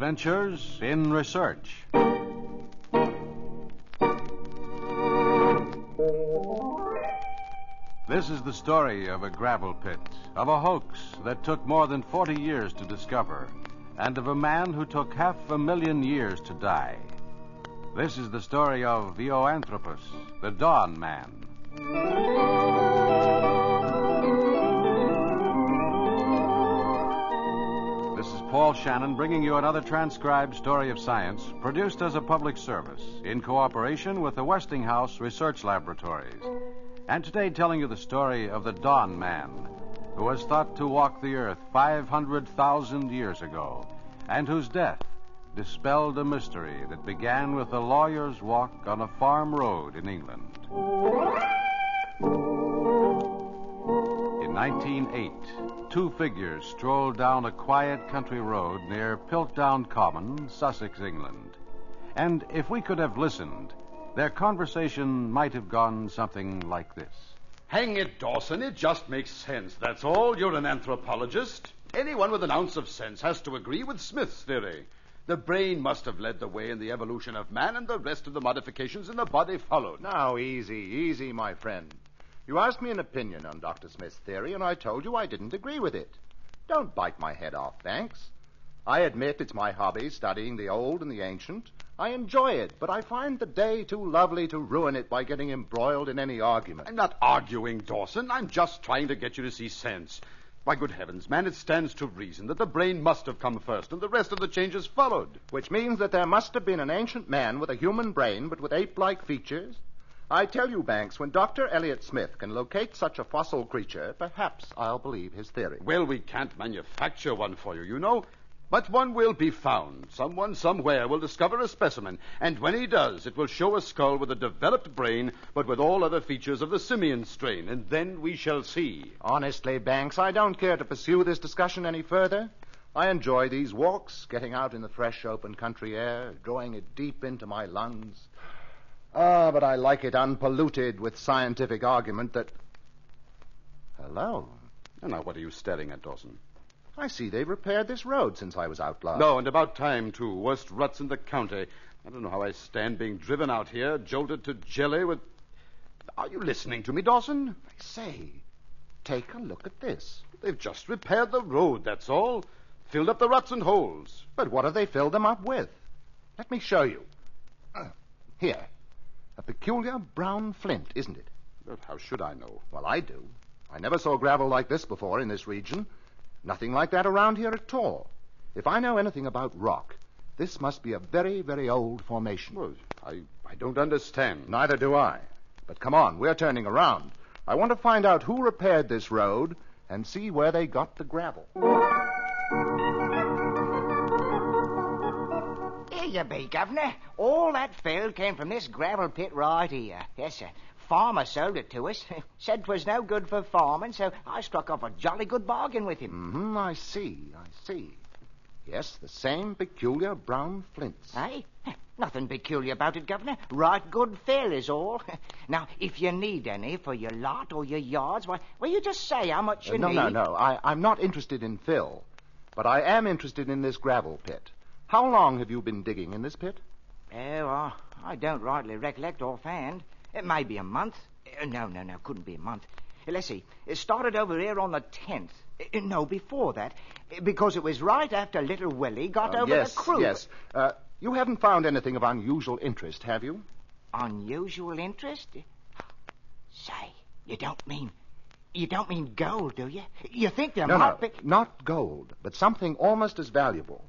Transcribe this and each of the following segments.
Adventures in Research. This is the story of a gravel pit, of a hoax that took more than 40 years to discover, and of a man who took 500,000 years to die. This is the story of Ioanthropus, the Dawn Man. This is Paul Shannon bringing you another transcribed story of science produced as a public service in cooperation with the Westinghouse Research Laboratories. And today telling you the story of the Dawn Man, who was thought to walk the earth 500,000 years ago, and whose death dispelled a mystery that began with a lawyer's walk on a farm road in England. In 1908, two figures strolled down a quiet country road near Piltdown Common, Sussex, England. And if we could have listened, their conversation might have gone something like this. Hang it, Dawson, it just makes sense, that's all. You're an anthropologist. Anyone with an ounce of sense has to agree with Smith's theory. The brain must have led the way in the evolution of man, and the rest of the modifications in the body followed. Now, easy, my friend. You asked me an opinion on Dr. Smith's theory, and I told you I didn't agree with it. Don't bite my head off, Banks. I admit it's my hobby, studying the old and the ancient. I enjoy it, but I find the day too lovely to ruin it by getting embroiled in any argument. I'm not arguing, Dawson. I'm just trying to get you to see sense. Why, good heavens, man, it stands to reason that the brain must have come first, and the rest of the changes followed. Which means that there must have been an ancient man with a human brain, but with ape-like features. I tell you, Banks, when Dr. Elliot Smith can locate such a fossil creature, perhaps I'll believe his theory. Well, we can't manufacture one for you, you know. But one will be found. Someone somewhere will discover a specimen, and when he does, it will show a skull with a developed brain, but with all other features of the simian strain, and then we shall see. Honestly, Banks, I don't care to pursue this discussion any further. I enjoy these walks, getting out in the fresh, open country air, drawing it deep into my lungs. But I like it unpolluted with scientific argument that... Hello. And now, what are you staring at, Dawson? I see they've repaired this road since I was out last. No, and about time, too. Worst ruts in the county. I don't know how I stand being driven out here, jolted to jelly with... Are you listening to me, Dawson? I say, take a look at this. They've just repaired the road, that's all. Filled up the ruts and holes. But what have they filled them up with? Let me show you. Here. A peculiar brown flint, isn't it? But how should I know? Well, I do. I never saw gravel like this before in this region. Nothing like that around here at all. If I know anything about rock, this must be a very, very old formation. Well, I don't understand. Neither do I. But come on, we're turning around. I want to find out who repaired this road and see where they got the gravel. Here you be, Governor. All that fill came from this gravel pit right here. Yes, sir. Farmer sold it to us. Said 'twas no good for farming, so I struck up a jolly good bargain with him. I see. Yes, the same peculiar brown flints. Eh? Nothing peculiar about it, Governor. Right good fill is all. Now, if you need any for your lot or your yards, why, you just say how much you need. No. I'm not interested in fill, but I am interested in this gravel pit. How long have you been digging in this pit? Oh, I don't rightly recollect offhand. It may be a month. No, couldn't be a month. Let's see. It started over here on the 10th. No, before that. Because it was right after little Willie got over the creek. Yes. You haven't found anything of unusual interest, have you? Unusual interest? Say, you don't mean gold, do you? You think there might be... Not gold, but something almost as valuable.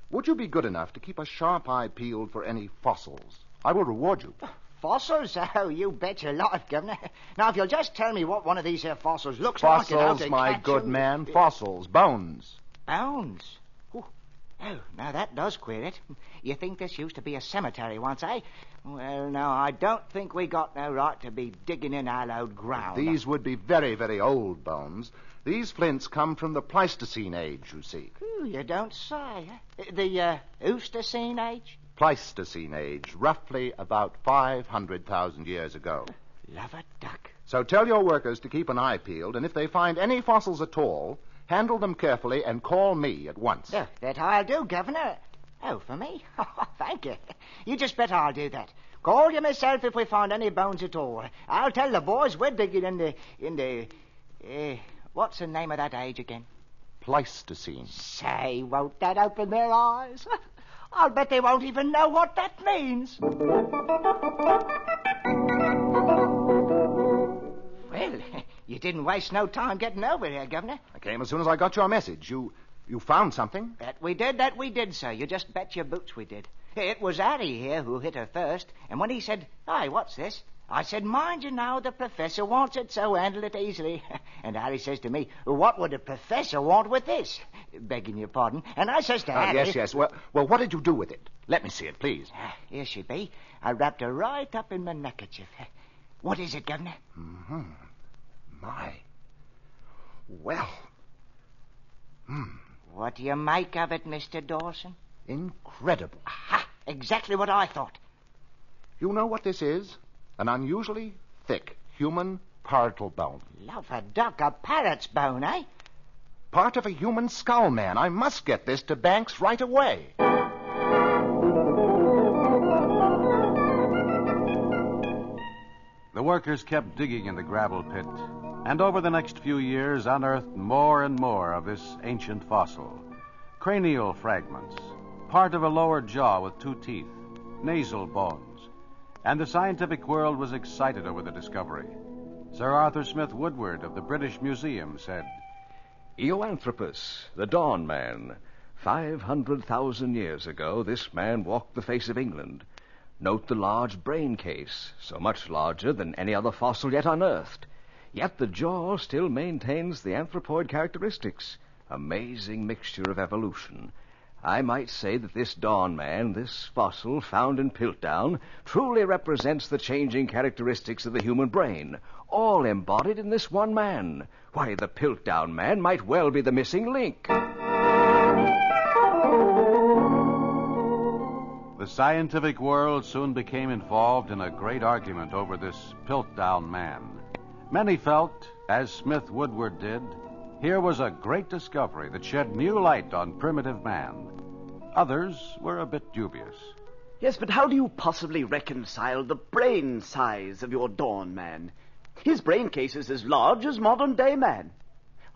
Would you be good enough to keep a sharp eye peeled for any fossils? I will reward you. Fossils? Oh, you bet your life, Governor. Now, if you'll just tell me what one of these here fossils looks like... Fossils, my good man. Fossils. Bones. Bones? Oh, now that does queer it. You think this used to be a cemetery once, eh? Well, no, I don't think we got no right to be digging in hallowed ground. These would be very, very old bones. These flints come from the Pleistocene age, you see. Ooh, you don't say. The Oostocene age? Pleistocene age, roughly about 500,000 years ago. Love a duck. So tell your workers to keep an eye peeled, and if they find any fossils at all, handle them carefully and call me at once. That I'll do, Governor. Oh, for me? Thank you. You just bet I'll do that. Call you myself if we find any bones at all. I'll tell the boys we're digging in the what's the name of that age again? Pleistocene. Say, won't that open their eyes? I'll bet they won't even know what that means. Well, you didn't waste no time getting over here, Governor. I came as soon as I got your message. You found something? That we did, sir. You just bet your boots we did. It was Harry here who hit her first, and when he said, "Hey, what's this?" I said, "Mind you now, the professor wants it, so handle it easily." And Harry says to me, "What would the professor want with this?" Begging your pardon. And I says to Harry... Yes. Well, what did you do with it? Let me see it, please. Here she be. I wrapped her right up in my neckerchief. What is it, Governor? Mm-hmm. My. Well. What do you make of it, Mr. Dawson? Incredible. Aha! Exactly what I thought. You know what this is? An unusually thick human parietal bone. Love a duck, a parrot's bone, eh? Part of a human skull, man. I must get this to Banks right away. The workers kept digging in the gravel pit, and over the next few years unearthed more and more of this ancient fossil. Cranial fragments, part of a lower jaw with 2 teeth, nasal bones. And the scientific world was excited over the discovery. Sir Arthur Smith Woodward of the British Museum said, Eoanthropus, the Dawn Man. 500,000 years ago, this man walked the face of England. Note the large brain case, so much larger than any other fossil yet unearthed. Yet the jaw still maintains the anthropoid characteristics. Amazing mixture of evolution. I might say that this Dawn Man, this fossil found in Piltdown, truly represents the changing characteristics of the human brain, all embodied in this one man. Why, the Piltdown Man might well be the missing link. The scientific world soon became involved in a great argument over this Piltdown Man. Many felt, as Smith Woodward did, here was a great discovery that shed new light on primitive man. Others were a bit dubious. Yes, but how do you possibly reconcile the brain size of your Dawn Man? His brain case is as large as modern-day man.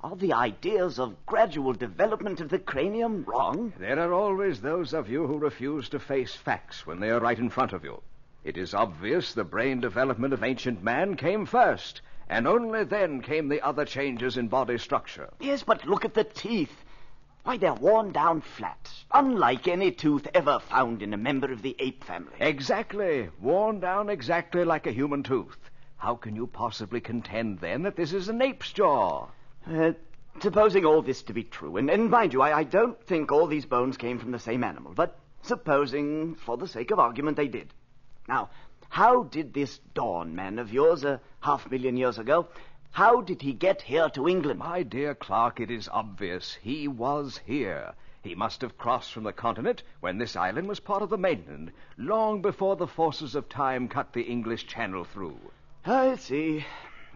Are the ideas of gradual development of the cranium wrong? There are always those of you who refuse to face facts when they are right in front of you. It is obvious the brain development of ancient man came first, and only then came the other changes in body structure. Yes, but look at the teeth. Why, they're worn down flat, unlike any tooth ever found in a member of the ape family. Exactly. Worn down exactly like a human tooth. How can you possibly contend, then, that this is an ape's jaw? Supposing all this to be true, and mind you, I don't think all these bones came from the same animal, but supposing, for the sake of argument, they did. Now, how did this Dawn Man of yours, 500,000 years ago, how did he get here to England? My dear Clark, it is obvious. He was here. He must have crossed from the continent when this island was part of the mainland, long before the forces of time cut the English Channel through. I see.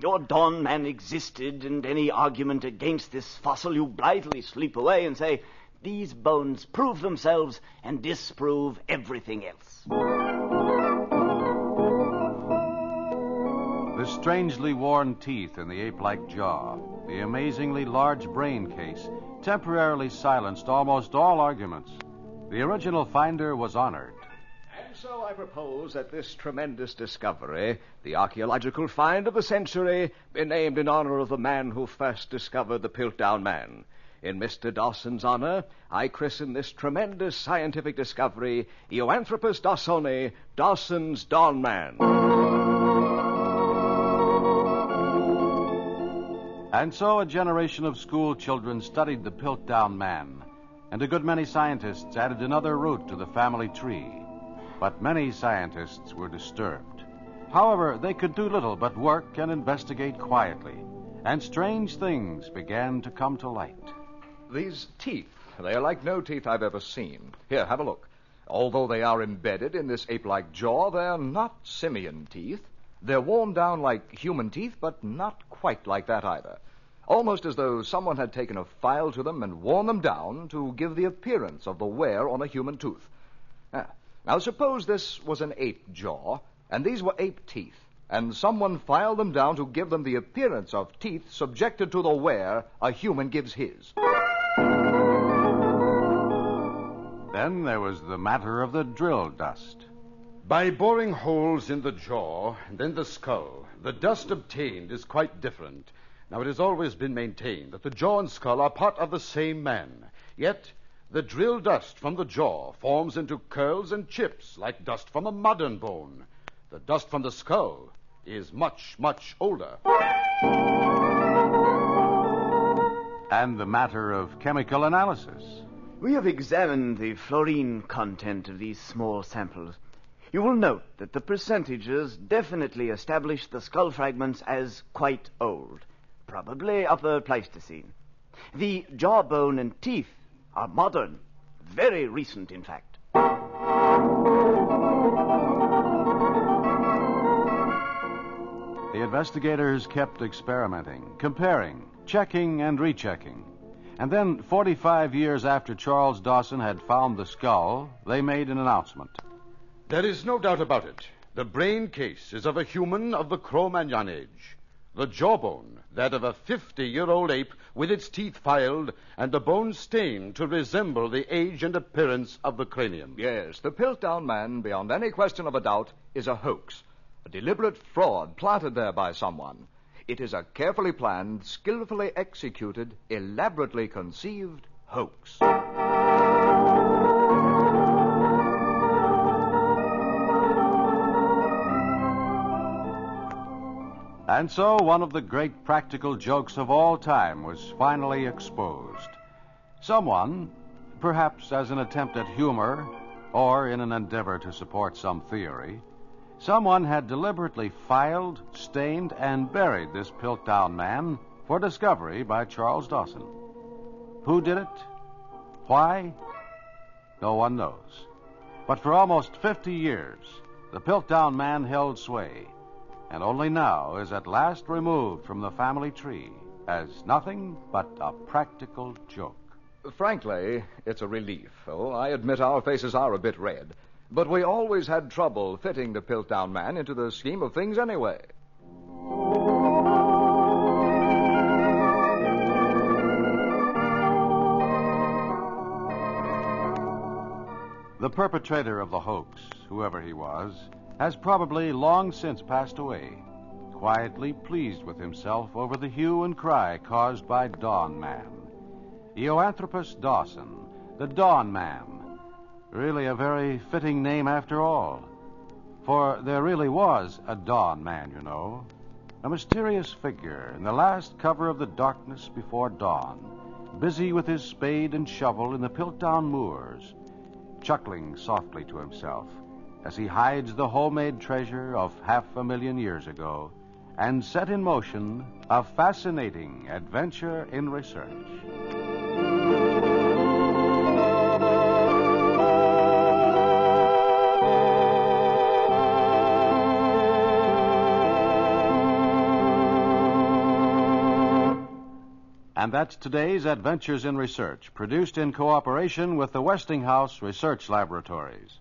Your Dawn Man existed, and any argument against this fossil you blithely sweep away and say, these bones prove themselves and disprove everything else. The strangely worn teeth in the ape-like jaw, the amazingly large brain case, temporarily silenced almost all arguments. The original finder was honored. And so I propose that this tremendous discovery, the archaeological find of the century, be named in honor of the man who first discovered the Piltdown Man. In Mr. Dawson's honor, I christen this tremendous scientific discovery Eoanthropus dawsoni, Dawson's Dawn Man. And so a generation of school children studied the Piltdown Man, and a good many scientists added another root to the family tree. But many scientists were disturbed. However, they could do little but work and investigate quietly, and strange things began to come to light. These teeth, they are like no teeth I've ever seen. Here, have a look. Although they are embedded in this ape-like jaw, they're not simian teeth. They're worn down like human teeth, but not quite like that either. almost as though someone had taken a file to them and worn them down to give the appearance of the wear on a human tooth. Now, suppose this was an ape jaw, and these were ape teeth, and someone filed them down to give them the appearance of teeth subjected to the wear a human gives his. Then there was the matter of the drill dust. By boring holes in the jaw and in the skull, the dust obtained is quite different. Now, it has always been maintained that the jaw and skull are part of the same man. Yet, the drill dust from the jaw forms into curls and chips like dust from a modern bone. The dust from the skull is much, much older. And the matter of chemical analysis. We have examined the fluorine content of these small samples. You will note that the percentages definitely establish the skull fragments as quite old, probably Upper Pleistocene. The jawbone and teeth are modern, very recent, in fact. The investigators kept experimenting, comparing, checking and rechecking. And then, 45 years after Charles Dawson had found the skull, they made an announcement. There is no doubt about it. The brain case is of a human of the Cro-Magnon age. The jawbone, that of a 50-year-old ape with its teeth filed and the bone stained to resemble the age and appearance of the cranium. Yes, the Piltdown Man, beyond any question of a doubt, is a hoax. A deliberate fraud planted there by someone. It is a carefully planned, skillfully executed, elaborately conceived hoax. And so one of the great practical jokes of all time was finally exposed. Someone, perhaps as an attempt at humor or in an endeavor to support some theory, someone had deliberately filed, stained, and buried this Piltdown Man for discovery by Charles Dawson. Who did it? Why? No one knows. But for almost 50 years, the Piltdown Man held sway, and only now is at last removed from the family tree as nothing but a practical joke. Frankly, it's a relief. Oh, I admit our faces are a bit red. But we always had trouble fitting the Piltdown Man into the scheme of things anyway. The perpetrator of the hoax, whoever he was, has probably long since passed away, quietly pleased with himself over the hue and cry caused by Dawn Man. Eoanthropus Dawson, the Dawn Man. Really a very fitting name after all. For there really was a Dawn Man, you know. A mysterious figure in the last cover of the darkness before dawn, busy with his spade and shovel in the Piltdown moors, chuckling softly to himself as he hides the homemade treasure of 500,000 years ago and set in motion a fascinating adventure in research. And that's today's Adventures in Research, produced in cooperation with the Westinghouse Research Laboratories.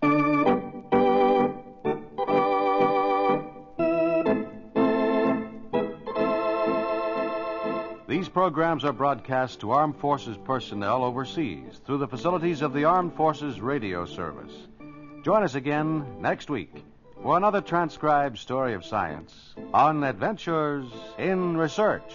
These programs are broadcast to Armed Forces personnel overseas through the facilities of the Armed Forces Radio Service. Join us again next week for another transcribed story of science on Adventures in Research.